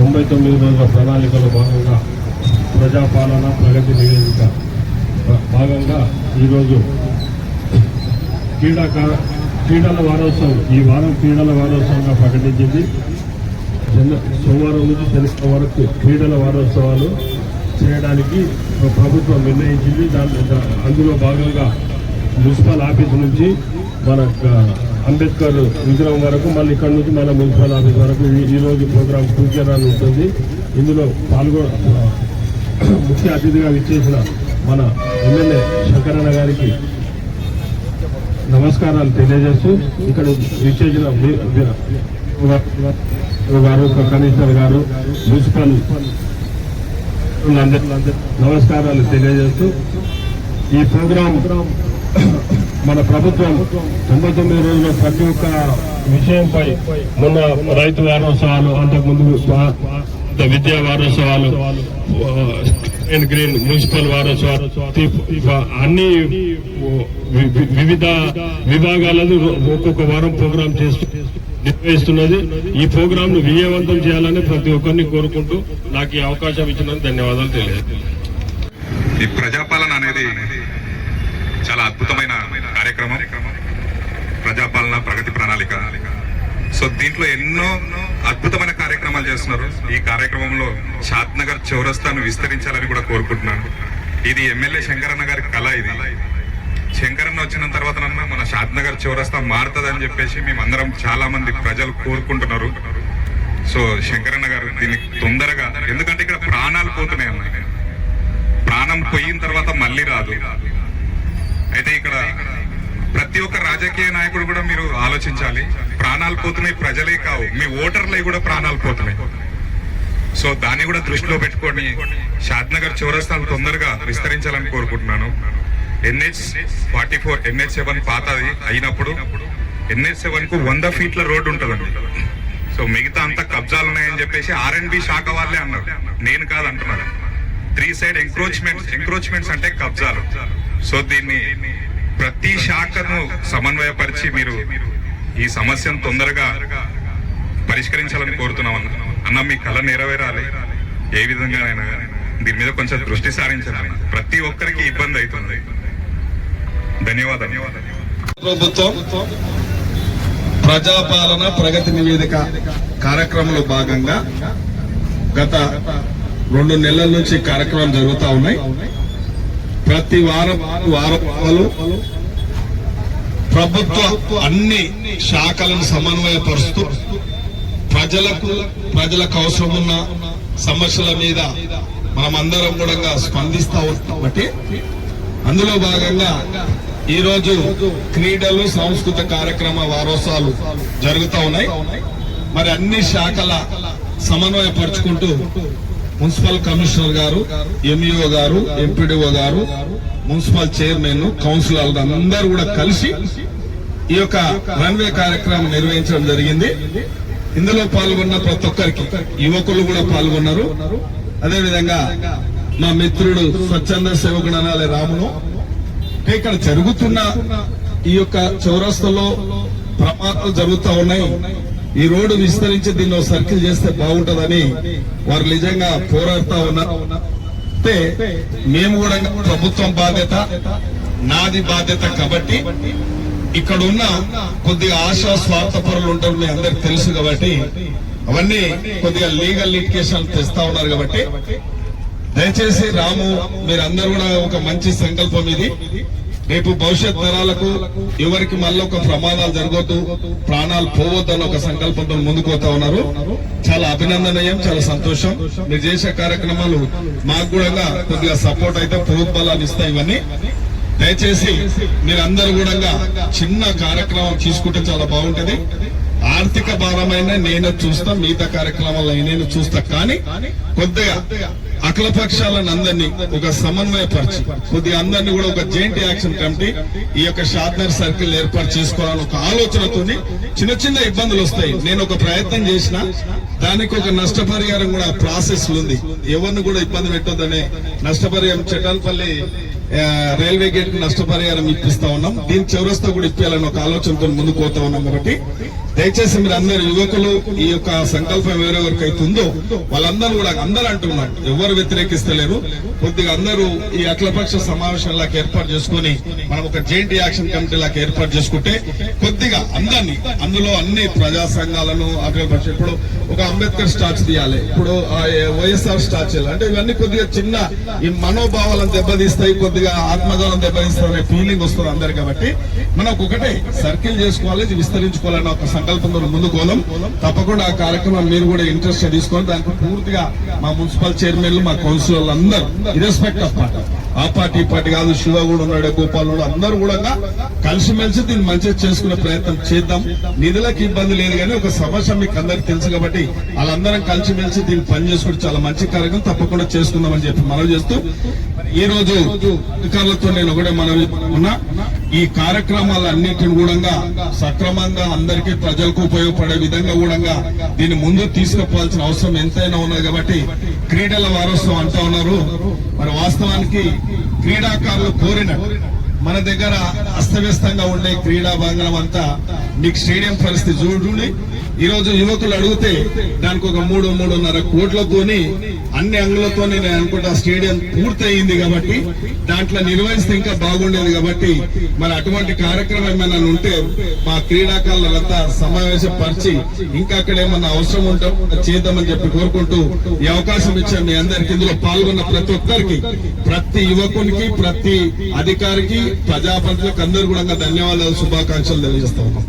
99 రోజుల ప్రణాళికలో భాగంగా ప్రజాపాలన ప్రగతి నివేదిక భాగంగా ఈరోజు క్రీడల వారోత్సవం ఈ వారం క్రీడల వారోత్సవంగా ప్రకటించింది. సోమవారం నుంచి శనివారం వరకు క్రీడల వారోత్సవాలు చేయడానికి ప్రభుత్వం నిర్ణయించింది. అందులో భాగంగా మున్సిపల్ ఆఫీస్ నుంచి మన అంబేద్కర్ విగ్రహం వరకు, మళ్ళీ ఇక్కడ నుంచి మన మున్సిపల్ ఆఫీస్ వరకు ఈరోజు ప్రోగ్రాం పూజారాన్ని ఉంటుంది. ఇందులో ముఖ్య అతిథిగా విచ్చేసిన మన ఎమ్మెల్యే శంకరన్న గారికి నమస్కారాలు తెలియజేస్తూ, ఇక్కడ విచ్చేసిన గారు, కమిషనర్ గారు, మున్సిపల్ నమస్కారాలు తెలియజేస్తూ, ఈ ప్రోగ్రాం మన ప్రభుత్వం 99 రోజుల ప్రతి ఒక్క విషయంపై మొన్న రైతు వారోత్సవాలు, అంతకుముందు విద్యా వారోత్సవాలు, గ్రీన్ మున్సిపల్ వారోత్సవాలు, అన్ని వివిధ విభాగాలను ఒక్కొక్క వారం ప్రోగ్రాం చేస్తూ నిర్వహిస్తున్నది. ఈ ప్రోగ్రాం ను విజయవంతం చేయాలని ప్రతి ఒక్కరిని కోరుకుంటూ నాకు ఈ అవకాశం ఇచ్చినందుకు ధన్యవాదాలు తెలియజేస్తాను. ఈ ప్రజాపాలన అనేది చాలా అద్భుతమైన కార్యక్రమం. ప్రజాపాలన ప్రగతి ప్రణాళిక. సో దీంట్లో ఎన్నో అద్భుతమైన కార్యక్రమాలు చేస్తున్నారు. ఈ కార్యక్రమంలో షాద్నగర్ చౌరస్తాను విస్తరించాలని కూడా కోరుకుంటున్నాను. ఇది ఎమ్మెల్యే శంకరన్న గారి కళ. ఇది శంకరన్న వచ్చిన తర్వాత మన షాద్నగర్ చౌరస్తా మారుతుందని చెప్పేసి మేమందరం చాలా మంది ప్రజలు కోరుకుంటున్నారు. సో శంకరన్న గారు దీన్ని తొందరగా, ఎందుకంటే ఇక్కడ ప్రాణాలు పోతున్నాయి అన్నాయి. ప్రాణం పోయిన తర్వాత మళ్ళీ రాదు. అయితే ఇక్కడ ప్రతి ఒక్క రాజకీయ నాయకుడు కూడా మీరు ఆలోచించాలి. ప్రాణాలు పోతున్నాయి, ప్రజలే కావు, మీ ఓటర్లే కూడా ప్రాణాలు పోతున్నాయి. సో దాన్ని కూడా దృష్టిలో పెట్టుకొని షాద్నగర్ చౌరస్తాను తొందరగా విస్తరించాలని కోరుకుంటున్నాను. NH-44 NH-7 పాతది అయినప్పుడు NH-7 కు 100 ఫీట్ల రోడ్డు ఉంటుందండి. సో మిగతా అంతా కబ్జాలు ఉన్నాయని చెప్పేసి R&B శాఖ వాళ్ళే అన్నారు, నేను కాదు అంటున్నాను. 3 సైడ్ ఎంక్రోచ్మెంట్స్ అంటే కబ్జాలు. సో దీన్ని ప్రతి శాఖను సమన్వయపరిచి మీరు ఈ సమస్యను తొందరగా పరిష్కరించాలని కోరుతున్నాం అన్న. మీ కళ నెరవేరాలి ఏ విధంగానైనా, దీని మీద కొంచెం దృష్టి సారించాలి. ప్రతి ఒక్కరికి ఇబ్బంది అవుతుంది. ధన్యవాదాలు. ప్రభుత్వం ప్రజాపాలన ప్రగతి నివేదిక కార్యక్రమంలో భాగంగా గత 2 నెలల నుంచి కార్యక్రమం జరుగుతూ ఉన్నాయి. ప్రతి వారాలు ప్రభుత్వ అన్ని శాఖలను సమన్వయపరుస్తూ ప్రజలకు అవసరమున్న సమస్యల మీద మనమందరం కూడా స్పందిస్తూ ఉంటాం. కాబట్టి అందులో భాగంగా ఈరోజు క్రీడలు, సాంస్కృతిక కార్యక్రమ వారోత్సవాలు జరుగుతూ ఉన్నాయి. మరి అన్ని శాఖల సమన్వయపరుచుకుంటూ మున్సిపల్ కమిషనర్ గారు, ఎంఈఓ గారు, ఎంపీడీఓ గారు, మున్సిపల్ చైర్మన్, కౌన్సిలర్లు అందరూ కూడా కలిసి ఈ యొక్క రన్వే కార్యక్రమం నిర్వహించడం జరిగింది. ఇందులో పాల్గొన్న ప్రతి ఒక్కరికి, యువకులు కూడా పాల్గొన్నారు. అదేవిధంగా మా మిత్రుడు స్వచ్ఛంద సేవకుడు అనాలి రామును, ఇక్కడ జరుగుతున్న ఈ యొక్క చౌరస్తాలో ప్రమాదాలు జరుగుతూ ఉన్నాయి. ఈ రోడ్డు విస్తరించి దీన్ని సర్కిల్ చేస్తే బాగుంటుందని వారు నిజంగా పోరాడుతూ ఉన్నారు. మేము కూడా ప్రభుత్వం బాధ్యత, నాది బాధ్యత కాబట్టి ఇక్కడ ఉన్న కొద్దిగా ఆశా స్వార్థపరులు ఉంటారు, మీ అందరికి తెలుసు కాబట్టి అవన్నీ కొద్దిగా లీగల్ లిటిగేషన్ తెస్తా ఉన్నారు. కాబట్టి దయచేసి రాము, మీరందరూ కూడా ఒక మంచి సంకల్పం ఇది. రేపు భవిష్యత్ తరాలకు ఎవరికి మళ్ళీ ఒక ప్రమాదాలు జరగొద్దు, ప్రాణాలు పోవద్దు అని ఒక సంకల్పంతో ముందుకు పోతా ఉన్నారు. చాలా అభినందనీయం, చాలా సంతోషం. మీరు చేసే కార్యక్రమాలు మాకు కూడా కొద్దిగా సపోర్ట్ అయితే, ప్రోత్బలాలు ఇస్తాయి. ఇవన్నీ దయచేసి మీరందరూ కూడా చిన్న కార్యక్రమం తీసుకుంటే చాలా బాగుంటది. ఆర్థిక భారమైన నేను చూస్తా, మిగతా కార్యక్రమాల్లో నేను చూస్తా. కానీ కొద్దిగా అఖిల పక్షాలను అందరినీ ఒక సమన్వయపరిచి కొద్దిగా అందరినీ కూడా ఒక జాయింట్ యాక్షన్ కమిటీ ఈ యొక్క షాద్నగర్ సర్కిల్ ఏర్పాటు చేసుకోవాలని ఒక ఆలోచనతోని చిన్న ఇబ్బందులు వస్తాయి. నేను ఒక ప్రయత్నం చేసిన దానికి ఒక నష్టపరిహారం కూడా ప్రాసెస్ ఉంది. ఎవరిని కూడా ఇబ్బంది పెట్టొద్దనే నష్టపరిహారం చట్టాలపల్లి రైల్వే గేట్ కు నష్టపరిహారం ఇప్పిస్తా ఉన్నాం. దీని చౌరస్తా కూడా ఇప్పించాలని ఒక ఆలోచనతో ముందుకు పోతా ఉన్నాం. కాబట్టి దయచేసి మీరు అందరు యువకులు ఈ యొక్క సంకల్పం ఎవరెవరికైతే ఉందో వాళ్ళందరూ కూడా అందరూ అంటున్నారు, ఎవరు వ్యతిరేకిస్తలేరు. కొద్దిగా అందరూ ఈ అఖిలపక్ష సమావేశంలాగా ఏర్పాటు చేసుకుని మనం ఒక జెయింట్ యాక్షన్ కమిటీ లాగా ఏర్పాటు చేసుకుంటే కొద్దిగా అందరినీ, అందులో అన్ని ప్రజా సంఘాలను అఖిలపక్ష, ఇప్పుడు ఒక అంబేద్కర్ స్టాచ్యూ తీయాలి, ఇప్పుడు వైఎస్ఆర్ స్టాచ్యూలు, అంటే ఇవన్నీ కొద్దిగా చిన్న ఈ మనోభావాలను దెబ్బతీస్తాయి, కొద్దిగా ఆత్మగౌరవం దెబ్బతీస్తాయి అనే ఫీలింగ్ వస్తుంది అందరు. కాబట్టి మనం ఒకటే సర్కిల్ చేసుకోవాలి, ఇది విస్తరించుకోవాలన్న ఒక సంకల్పంతో ముందుకు పోదాం. తప్పకుండా ఆ కార్యక్రమం మీరు కూడా ఇంట్రెస్ట్ తీసుకొని దానికి పూర్తిగా మా మున్సిపల్ చైర్మన్లు, మా కౌన్సిలర్లు అందరూ ఇరెస్పెక్ట్ ఆఫ్ పార్టీ, ఆ పార్టీ ఈ పార్టీ కాదు, శివ కూడా ఉన్నాడు, గోపాల్ ఉన్నాడు, అందరూ కూడా కలిసిమెలిసి దీన్ని మంచిగా చేసుకునే ప్రయత్నం చేద్దాం. నిధులకు ఇబ్బంది లేదు కానీ ఒక సమస్య మీకు అందరికి తెలుసు కాబట్టి వాళ్ళందరం కలిసిమెలిసి దీన్ని పని చేసుకుంటే చాలా మంచి కార్యక్రమం తప్పకుండా చేసుకుందామని చెప్పి మనవి చేస్తూ, ఈ రోజు అధికారులతో నేను ఒకటే మనవి ఉన్నా, ఈ కార్యక్రమాలన్నిటిని కూడా సక్రమంగా అందరికీ ప్రజలకు ఉపయోగపడే విధంగా కూడా దీన్ని ముందుకు తీసుకుపోవాల్సిన అవసరం ఎంతైనా ఉన్నది. కాబట్టి క్రీడల వారోత్సవం అంటా ఉన్నారు, మరి వాస్తవానికి క్రీడాకారులు కోరినట్టు మన దగ్గర అస్తవ్యస్తంగా ఉండే క్రీడా భాగం అంతా మీకు స్టేడియం పరిస్థితి చూడండి. ఈ రోజు యువకులు అడిగితే దానికి ఒక 3-3.5 కోట్లతోని అన్ని అంగులతో నేను అనుకుంటా స్టేడియం పూర్తయింది. కాబట్టి దాంట్లో నిర్వహిస్తే ఇంకా బాగుండేది. కాబట్టి మరి అటువంటి కార్యక్రమం ఏమైనా ఉంటే మా క్రీడాకారులంతా సమావేశపరిచి ఇంకా అక్కడ ఏమన్నా అవసరం ఉంటే చేద్దామని చెప్పి కోరుకుంటూ ఈ అవకాశం ఇచ్చాను మీ అందరికి. ఇందులో పాల్గొన్న ప్రతి ఒక్కరికి, ప్రతి యువకునికి, ప్రతి అధికారికి, ప్రజాప్రతినిధులకు అందరూ కూడా ధన్యవాదాలు, శుభాకాంక్షలు తెలియజేస్తా ఉన్నాం.